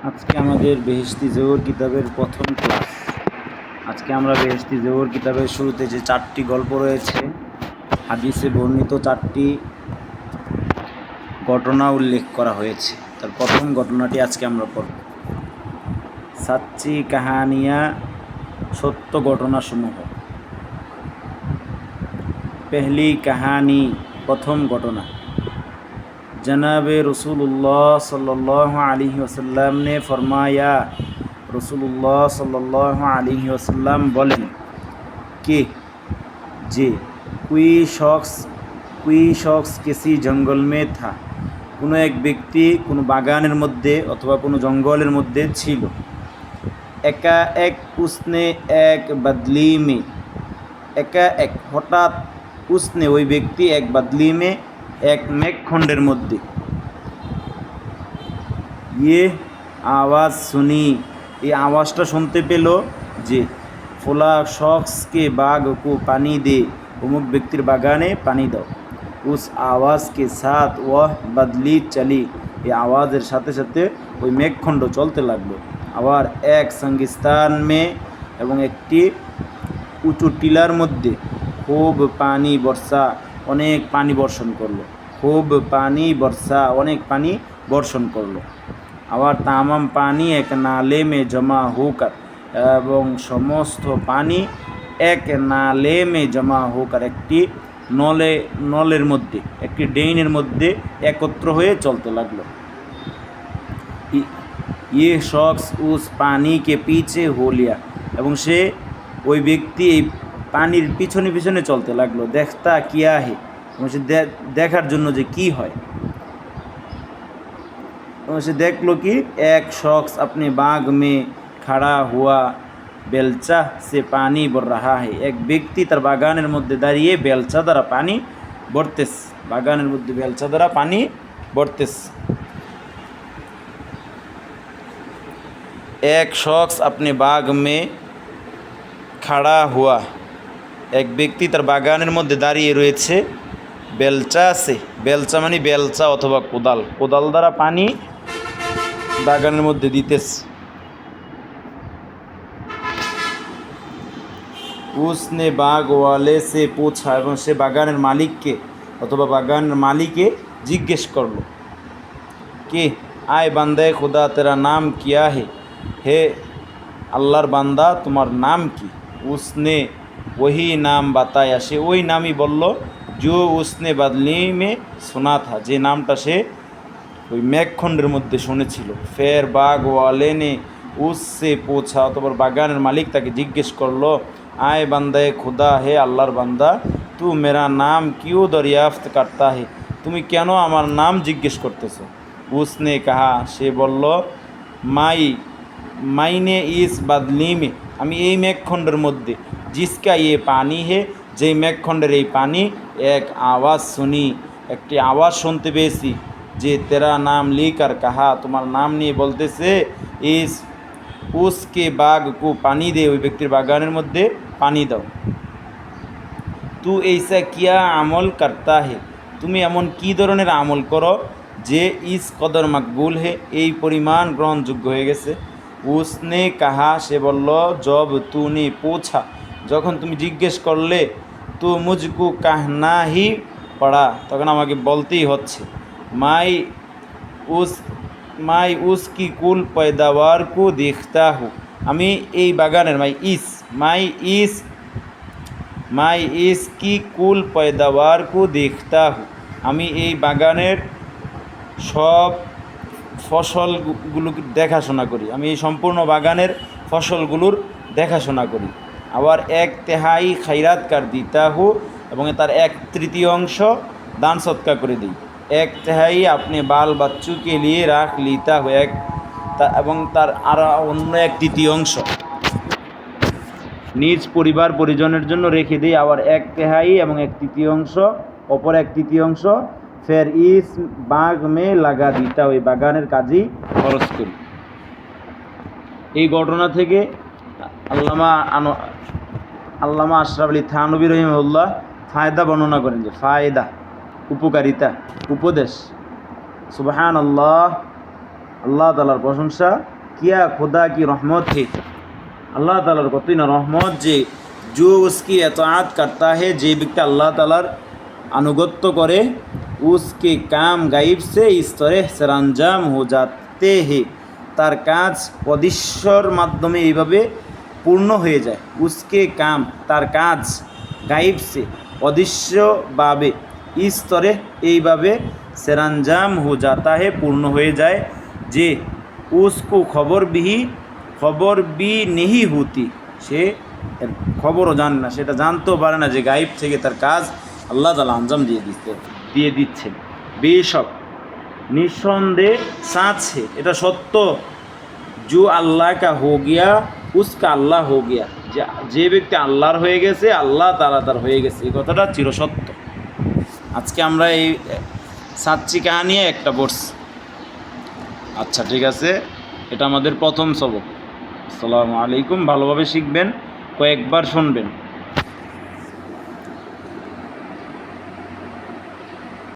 আজকে আমাদের বেহেশতি জোহর কিতাবের প্রথম ক্লাস। আজকে আমরা বেহেশতি জোহর কিতাবের শুরুতে যে 4টি গল্প রয়েছে, হাদিসে বর্ণিত 4টি ঘটনা উল্লেখ করা হয়েছে। তার প্রথম ঘটনাটি আজকে আমরা পড়ব। সাচ্চি কাহানিয়া, সত্য ঘটনাসমূহ। পহলি কাহানি, প্রথম ঘটনা। जनाब रसूलुल्लाह सल्लल्लाहु अलैहि वसल्लम ने फरमाया, रसूलुल्लाह सल्लल्लाहु अलैहि वसल्लम बोलें कि जे कोई शख्स किसी जंगल में था, কোনো এক ব্যক্তি কোনো বাগানের মধ্যে অথবা কোনো জঙ্গলের মধ্যে ছিল। একা এক উসনে এক বদলি মে, একা এক হঠাৎ, উসনে ওই ব্যক্তি, এক বদলি মে এক মেঘখণ্ডের মধ্যে, ইয়ে আওয়াজ শুনি, এই আওয়াজটা শুনতে পেল যে ফলা শখসকে বাগ কো পানি দে, অমুক ব্যক্তির বাগানে পানি দাও। উস আওয়াজকে সাথ ওয়াহ বদলি চলি, এই আওয়াজের সাথে সাথে ওই মেঘখণ্ড চলতে লাগলো। আবার এক সঙ্গিস্তান মে, এবং একটি উঁচু টিলার মধ্যে, খুব পানি বর্ষা, অনেক পানি বর্ষণ করলো। খুব পানি বর্ষা, অনেক পানি বর্ষণ করলো। আবার তামাম পানি এক নালে মে জমা হোকার, এবং সমস্ত পানি এক নালে মে জমা হোকার, একটি নলের মধ্যে, একটি ড্রেনের মধ্যে একত্র হয়ে চলতে লাগলো। ইয়ে শখস উস পানি কে পিছে হো লিয়া, এবং সে ওই ব্যক্তি এই পানির পিছনে পিছনে চলতে লাগলো। দেখতা কিয়া হে, এবং সে দেখার জন্য যে কি হয়। এবং সে দেখলো কি, এক শখস আপনি বাগ মে খাড়া হুয়া বেলচা সে পানি বর রাহা হে, এক ব্যক্তি তার বাগানের মধ্যে দাঁড়িয়ে বেলচা দ্বারা পানি ভরতেস, বাগানের মধ্যে বেলচা দ্বারা পানি ভরতেস। এক শখস আপনি বাগ মে খাড়া হুয়া, এক ব্যক্তি তার বাগানের মধ্যে দাঁড়িয়ে রয়েছে। বেলচা আছে, বেলচা মানে বেলচা অথবা কোদাল, কোদাল দ্বারা পানি বাগানের মধ্যে দিতেছে। উসনে বাগ ওয়ালে সে পুছা, এবং সে বাগানের মালিককে অথবা বাগানের মালিকে জিজ্ঞেস করলো কি, আয় বান্দায়ে খুদা তেরা নাম কিয়া হে, হে আল্লাহর বান্দা তোমার নাম কি। উসনে ওহি নাম বাতায়া, সে ওই নামই বলল, जो उसने बदली में सुना था, যে নামটা সে ওই মেঘখণ্ডের মধ্যে শুনেছিল। ফের বাগ ওয়ালে নে উসসে পোছা, অতঃপর বাগানের মালিক তাকে জিজ্ঞেস করলো, আয় বান্দায়ে খুদা, হে আল্লাহর বান্দা, তু মেরা নাম কিউ দরিয়াফত করতা হে, তুমি কেন আমার নাম জিজ্ঞেস করতেছো। উসনে কাহা, সে বলল, মাইনে ইস বদলি মে, আমি এই মেঘখণ্ডের মধ্যে, জিসকা ইয়ে পানি হে, যেই মেঘখণ্ডের এই পানি, এক আওয়াজ শুনি, একটি আওয়াজ শুনতে পেয়েছি, যে তেরা নাম লিখ আর কাহা, তোমার নাম নিয়ে বলতেছে, ইস উসকে বাগ কো পানি দে, ওই ব্যক্তির বাগানের মধ্যে পানি দাও। তু এইসা কিয়া আমল করতা হে, তুমি এমন কি ধরনের আমল করো যে ইস কদর মকবুল হে, এই পরিমাণ গ্রহণযোগ্য হয়ে গেছে। উসনে কাহা, সে বলল, জব তুনে পোছা, যখন তুমি জিজ্ঞেস করলে, তো মুঝকো কাহনা হি পড়া, তখন আমাকে বলতেই হচ্ছে, মাই উস কি কুল पैदावार को देखता हूँ, আমি এই বাগানের মাই ইস কি কুল पैदावार को देखता हूँ, আমি এই বাগানের সব ফসলগুলো দেখাশোনা করি, আমি এই সম্পূর্ণ বাগানের ফসলগুলোর দেখাশোনা করি। আবার এক তেহাই খাইরাত কার দিতা হু, এবং তার 1/3 দান সৎকা করে দিই। এক তেহাই আপনি বাল বাচ্চুকে লিয়ে রাখ লিতা হু, এবং তার আর অন্য 1/3 নিজ পরিবার পরিজনের জন্য রেখে দিই। আবার 1/3 এবং 1/3 অপর 1/3 ফের ইস বাগ মে লাগা দিতা, ওই বাগানের কাজই খরচ করি। এই ঘটনা থেকে আল্লামা আশরাফ আলী থানভী রহিমাহুল্লাহ ফায়দা বর্ণনা করেন, যে ফায়দা, উপকারিতা, উপদেশ। সুবহানাল্লাহ, আল্লাহ তাআলার প্রশংসা। क्या खुदा की रहमत है, আল্লাহ তালার কতই না রহমত যে जो उसकी एताअत करता है, যে ব্যক্তি আল্লাহ তালার আনুগত্য করে, उसके काम गायब से इस तरह सरंजाम हो जाते हैं, তার কাজ অদৃশ্যর মাধ্যমে এইভাবে পূর্ণ হয়ে যায়। उसके काम তার কাজ গাইব সে অদৃশ্যভাবে, স্তরে এইভাবে সেরাঞ্জাম হো যাতা হে পূর্ণ হয়ে যায় যে উসকো খবর বি নেহি হতি, সে খবরও জানে না, সেটা জানতেও পারে না যে গাইব থেকে তার কাজ আল্লাহ তাআলা আঞ্জাম দিয়ে দিচ্ছেন। বেশক নিঃসন্দেহে সাঁচ হে, এটা সত্য, जो আল্লাহ কা হো গিয়া উসকা আল্লাহ হো গিয়া, যে ব্যক্তি আল্লাহর হয়ে গেছে আল্লাহ তাআলা তার হয়ে গেছে, এই কথাটা চিরসত্য। আজকে আমরা এই সাচ্চি কাহানি একটা পড়ছি। আচ্ছা ঠিক আছে, এটা আমাদের প্রথম সবক। আসসালামু আলাইকুম। ভালোভাবে শিখবেন, কয়েকবার শুনবেন।